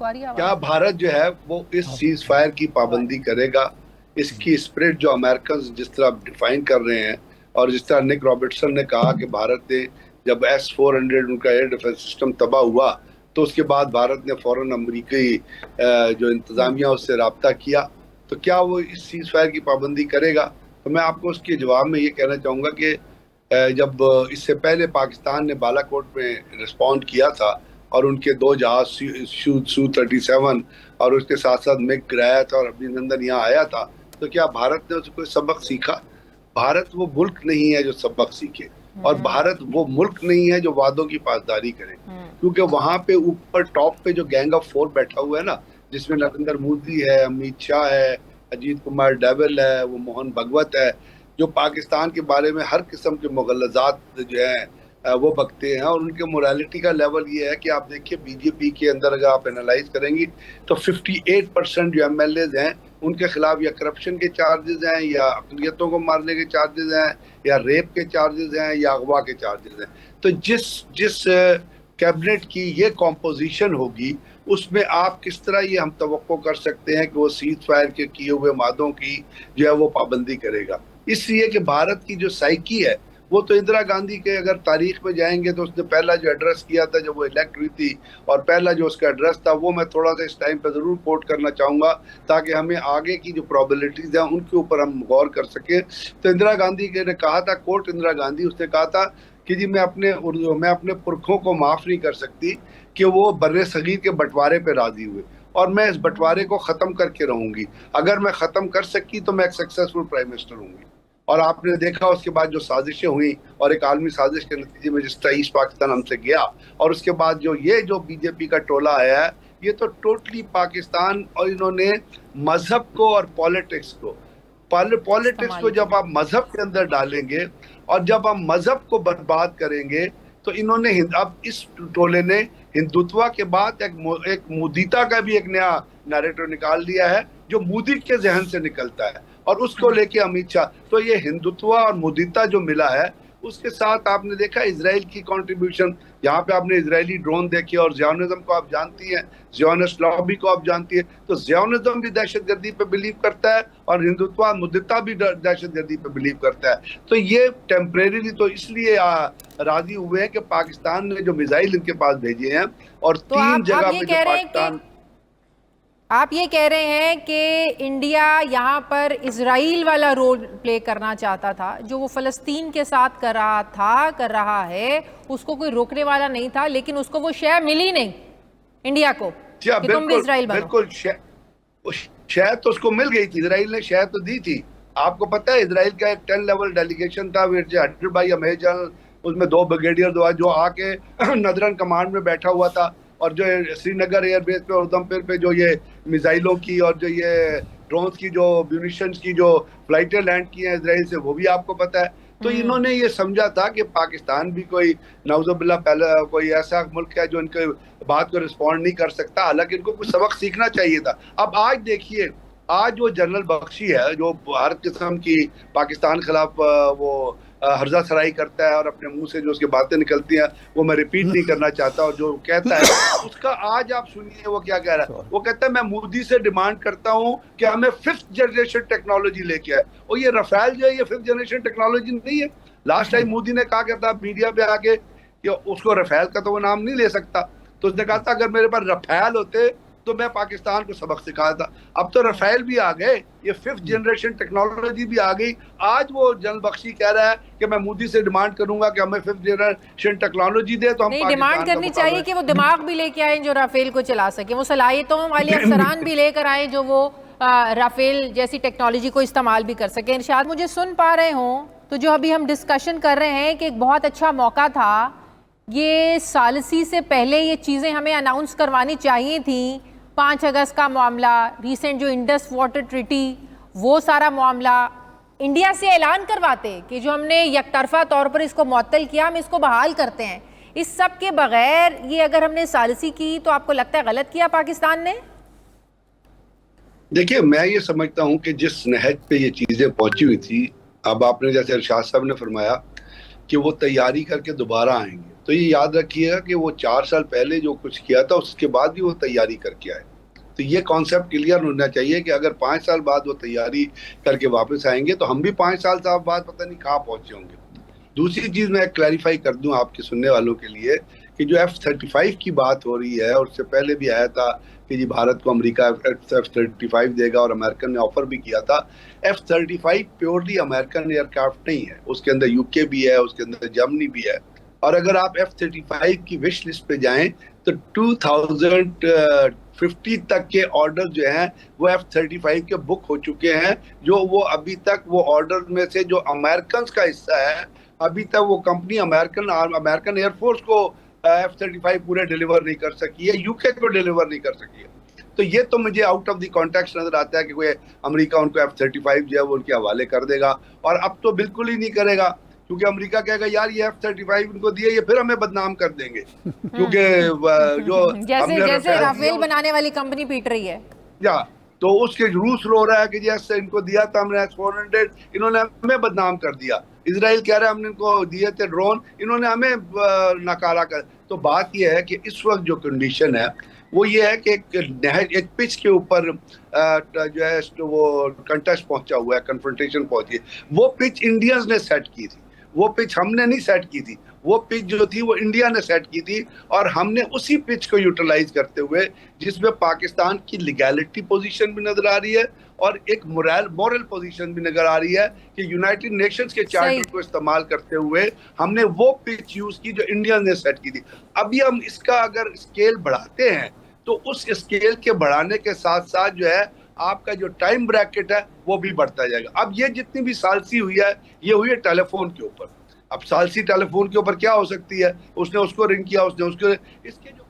क्या भारत जो है वो इस सीज फायर की पाबंदी करेगा? इसकी स्पिरिट जो अमेरिकन जिस तरह डिफाइन कर रहे हैं, और जिस तरह निक रॉबर्टसन ने कहा कि भारत ने जब S-400 उनका एयर डिफेंस सिस्टम तबाह हुआ तो उसके बाद भारत ने फौरन अमेरिकी जो इंतजामिया उससे राब्ता किया, तो क्या वो इस सीज फायर की पाबंदी करेगा? तो मैं आपको उसके जवाब में ये कहना चाहूँगा कि जब इससे पहले पाकिस्तान ने बालाकोट में रिस्पॉन्ड किया था और उनके 2 जहाज Su-37 और उसके साथ साथ मिग गिराया था और अभिनंदन यहाँ आया था, तो क्या भारत ने उससे कोई सबक सीखा? भारत वो मुल्क नहीं है जो सबक सीखे, और भारत वो मुल्क नहीं है जो वादों की पासदारी करे, क्योंकि वहां पे ऊपर टॉप पे जो गैंग ऑफ 4 बैठा हुआ है ना, जिसमें नरेंद्र मोदी है, अमित शाह है, अजीत कुमार डोभाल है, वो मोहन भगवत है, जो पाकिस्तान के बारे में हर किस्म के मुगलजात जो है वो बकते हैं, और उनके मोरालिटी का लेवल ये है कि आप देखिए बीजेपी के अंदर अगर आप एनालाइज करेंगी तो 58% जो MLAs हैं उनके खिलाफ या करप्शन के चार्जेस हैं, या अक़लियतों को मारने के चार्जेस हैं, या रेप के चार्जेस हैं, या अगवा के चार्जेस हैं। तो जिस कैबिनेट की ये कॉम्पोजिशन होगी उसमें आप किस तरह ये हम तवक्को कर सकते हैं कि वो सीज फायर के किए हुए वादों की जो है वो पाबंदी करेगा? इसलिए कि भारत की जो साइकी है वो तो इंदिरा गांधी के अगर तारीख में जाएंगे तो उसने पहला जो एड्रेस किया था जब वो इलेक्ट हुई थी, और पहला जो उसका एड्रेस था वो मैं थोड़ा सा इस टाइम पे ज़रूर कोट करना चाहूँगा ताकि हमें आगे की जो प्रॉबिलिटीज़ हैं उनके ऊपर हम गौर कर सकें। तो इंदिरा गांधी के ने कहा था, कोट इंदिरा गांधी, उसने कहा था कि जी मैं अपने पुरखों को माफ़ नहीं कर सकती कि वो बर्रे सगीर के बंटवारे पर राज़ी हुए, और मैं इस बंटवारे को ख़त्म करके रहूँगी। अगर मैं ख़त्म कर सकी तो मैं एक सक्सेसफुल प्राइम मिनिस्टर हूँगी। और आपने देखा उसके बाद जो साजिशें हुई, और एक आलमी साजिश के नतीजे में जिस तरह ईस्ट पाकिस्तान हमसे गया, और उसके बाद जो बीजेपी का टोला आया है, ये तो टोटली पाकिस्तान, और इन्होंने मजहब को और पॉलिटिक्स को जब आप मजहब के अंदर डालेंगे और जब हम मजहब को बर्बाद करेंगे, तो इन्होंने अब इस टोले ने हिंदुत्व के बाद एक मुदीता का भी एक नया नैरेटिव निकाल लिया है जो मोदी के जहन से निकलता है, और उसको लेके अमित शाह। तो ये हिंदुत्व और मुदीता जो मिला है, उसके साथ आपने देखा इजराइल की कंट्रीब्यूशन, यहाँ पे आपने इजरायली ड्रोन देखे, और ज़ियोनिज्म को आप जानती हैं, ज़ियोनिस्ट लॉबी को आप जानती है, तो ज़ियोनिज्म भी दहशतगर्दी पे बिलीव करता है और हिंदुत्व मुदीता भी दहशतगर्दी पे बिलीव करता है। तो ये टेम्परेरी तो इसलिए राजी हुए हैं कि पाकिस्तान ने जो मिसाइल इनके पास भेजे हैं, और तो 3 जगह पे जो पाकिस्तान, आप ये कह रहे हैं कि इंडिया यहाँ पर इजराइल वाला रोल प्ले करना चाहता था, जो वो फ़लस्तीन के साथ कर रहा है, उसको कोई रोकने वाला नहीं था, लेकिन उसको वो शय मिली नहीं इंडिया को कि तुम भी इजराइल बनो। बिल्कुल शय तो उसको मिल गई थी, इजराइल ने शय तो दी थी। आपको पता है इजराइल का एक 10 लेवल डेलीगेशन था हेडेड बाय अ मेजर, उसमें 2 ब्रिगेडियर जो आके नदरन कमांड में बैठा हुआ था, और जो श्रीनगर एयरबेस पे और उधमपुर पे जो ये मिसाइलों की और जो ये ड्रोन्स की जो म्यूनिशंस की जो फ्लाइटें लैंड की हैं इजराइल से, वो भी आपको पता है। तो इन्होंने ये समझा था कि पाकिस्तान भी कोई नौजुबिल्ला पहले कोई ऐसा मुल्क है जो इनके बात को रिस्पॉन्ड नहीं कर सकता, हालांकि इनको कुछ सबक सीखना चाहिए था। अब आज देखिए, आज वो जनरल बख्शी है जो हर किस्म की पाकिस्तान के खिलाफ वो हर्जा सराई करता है, और अपने मुंह से जो उसकी बातें निकलती हैं वो मैं रिपीट नहीं करना चाहता, और जो कहता है उसका आज आप सुनिए वो क्या कह रहा है। वो कहता है मैं मोदी से डिमांड करता हूं कि हमें 5th जनरेशन टेक्नोलॉजी लेके आए, और ये रफेल जो है ये 5th जनरेशन टेक्नोलॉजी नहीं है। लास्ट टाइम मोदी ने कहा कहता मीडिया पे आके कि उसको रफेल का तो वो नाम नहीं ले सकता, तो उसने कहा था अगर मेरे पास रफेल होते तो मैं पाकिस्तान को सबक सिखाया था। अब तो रफेल भी आ गए, ये 5th जनरेशन टेक्नोलॉजी भी आ गई। आज वो जनरल बख्शी कह रहा है कि मैं मोदी से डिमांड करूंगा कि हमें 5th जनरेशन टेक्नोलॉजी दे, तो हम नहीं, डिमांड करनी चाहिए कि वो दिमाग भी लेके आए जो राफेल को चला सके, वो सलाहियतों वाले अफसरान भी लेकर आए जो वो राफेल जैसी टेक्नोलॉजी को इस्तेमाल भी कर सके। शायद मुझे सुन पा रहे हों तो जो अभी हम डिस्कशन कर रहे हैं कि एक बहुत अच्छा मौका था, ये सालसी से पहले ये चीज़ें हमें अनाउंस करवानी चाहिए थी। 5 अगस्त का मामला, रिसेंट जो इंडस वाटर ट्रीटी, वो सारा मामला इंडिया से ऐलान करवाते कि जो हमने यकतरफा तौर पर इसको मुअत्तल किया, हम इसको बहाल करते हैं। इस सब के बगैर ये अगर हमने सालसी की तो आपको लगता है गलत किया पाकिस्तान ने? देखिए, मैं ये समझता हूं कि जिस नहज पे ये चीजें पहुंची हुई थी, अब आपने जैसे इरशाद साहब ने फरमाया कि वो तैयारी करके दोबारा आएंगे, तो ये याद रखिएगा कि वो 4 साल पहले जो कुछ किया था उसके बाद भी वो तैयारी करके आए। तो ये कॉन्सेप्ट क्लियर होना चाहिए कि अगर 5 साल बाद वो तैयारी करके वापस आएंगे तो हम भी 5 साल बाद पता नहीं कहाँ पहुंचे होंगे। दूसरी चीज मैं क्लैरिफाई कर दूं आपके सुनने वालों के लिए कि जो F-35 की बात हो रही है, और उससे पहले भी आया था कि जी भारत को अमेरिका F-35 देगा, और अमेरिकन ने ऑफर भी किया था। F-35 प्योरली अमेरिकन एयरक्राफ्ट नहीं है, उसके अंदर यूके भी है, उसके अंदर जर्मनी भी है। और अगर आप F-35 की विश लिस्ट पे जाएं तो 2050 तक के ऑर्डर जो हैं वो F-35 के बुक हो चुके हैं, जो वो अभी तक वो ऑर्डर में से जो अमेरिकन का हिस्सा है, अभी तक वो कंपनी अमेरिकन एयरफोर्स को F-35 पूरे डिलीवर नहीं कर सकी है, यूके को डिलीवर नहीं कर सकी है। तो ये तो मुझे आउट ऑफ द कॉन्टेक्स्ट नजर आता है कि कोई अमेरिका उनको F-35 जो है वो उनके हवाले कर देगा, और अब तो बिल्कुल ही नहीं करेगा, क्योंकि अमेरिका कहेगा यार ये F-35 इनको दिए, ये फिर हमें बदनाम कर देंगे, क्योंकि जो जैसे राफेल बनाने वाली कंपनी पीट रही है या तो उसके रूस रो रहा है कि जैसे इनको दिया था हमने S-400, इन्होंने हमें बदनाम कर दिया। इजराइल कह रहा है हमने इनको दिए थे ड्रोन, इन्होंने हमें नकारा कर। तो बात यह है कि इस वक्त जो कंडीशन है वो ये है कि एक पिच के ऊपर जो है तो वो कंटेस्ट पहुंचा हुआ है, कन्फ्रंटेशन पहुंची है। वो पिच इंडियंस ने सेट की थी, वो पिच हमने नहीं सेट की थी। वो पिच जो थी वो इंडिया ने सेट की थी, और हमने उसी पिच को यूटिलाइज करते हुए, जिसमें पाकिस्तान की लीगैलिटी पोजीशन भी नजर आ रही है और एक मोरल पोजीशन भी नजर आ रही है कि यूनाइटेड नेशंस के चार्टर को इस्तेमाल करते हुए हमने वो पिच यूज की जो इंडिया ने सेट की थी। अभी हम इसका अगर स्केल बढ़ाते हैं तो उस स्केल के बढ़ाने के साथ साथ जो है आपका जो टाइम ब्रैकेट है वो भी बढ़ता जाएगा। अब ये जितनी भी सालसी हुई है, ये हुई है टेलीफोन के ऊपर। अब सालसी टेलीफोन के ऊपर क्या हो सकती है, उसने उसको रिंग किया, उसने उसको, इसके जो